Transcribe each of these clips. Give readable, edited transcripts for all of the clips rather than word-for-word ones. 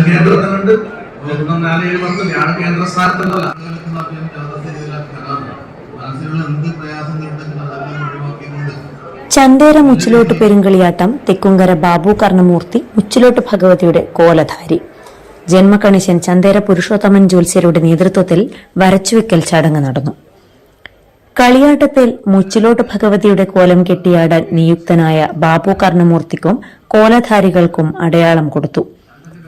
കേന്ദ്രത്തിലുണ്ട്. 4-7 ഞാൻ കേന്ദ്ര സ്ഥാനത്തുള്ള ചന്തേര മുച്ചിലോട്ട് പെരുങ്കളിയാട്ടം തെക്കുംകര ബാബു കർണമൂർത്തി മുച്ചിലോട്ട് ഭഗവതിയുടെ കോലധാരി. ജന്മകണിശൻ ചന്തേര പുരുഷോത്തമൻ ജ്യോത്സ്യരുടെ നേതൃത്വത്തിൽ വരച്ചുവെക്കൽ ചടങ്ങ് നടന്നു. കളിയാട്ടത്തിൽ മുച്ചിലോട്ട് ഭഗവതിയുടെ കോലം കെട്ടിയാടാൻ നിയുക്തനായ ബാബു കർണമൂർത്തിക്കും കോലധാരികൾക്കും അടയാളം കൊടുത്തു.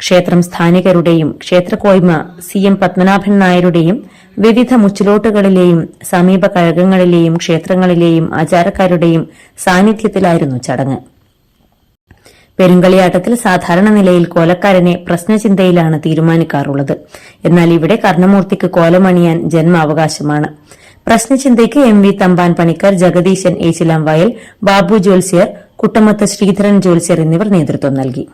ക്ഷേത്രം സ്ഥാനികരുടെയും ക്ഷേത്രകോയ്മ CM പത്മനാഭൻ നായരുടെയും വിവിധ മുച്ചിലോട്ടുകളിലെയും സമീപ കഴകങ്ങളിലെയും ക്ഷേത്രങ്ങളിലെയും ആചാരക്കാരുടെയും സാന്നിധ്യത്തിലായിരുന്നു ചടങ്ങ്. പെരുങ്കളിയാട്ടത്തിൽ സാധാരണ നിലയിൽ കോലക്കാരനെ പ്രശ്നചിന്തയിലാണ് തീരുമാനിക്കാറുള്ളത്. എന്നാൽ ഇവിടെ കർണമൂർത്തിക്ക് കോലമണിയാൻ ജന്മാവകാശമാണ്. പ്രശ്നചിന്തയ്ക്ക് MV തമ്പാൻ പണിക്കർ, ജഗദീശൻ ഏച്ചിലാംവയൽ, ബാബു ജ്യോത്സ്യർ, കുട്ടമത്ത് ശ്രീധരൻ ജ്യോത്സ്യർ എന്നിവർ നേതൃത്വം നൽകി.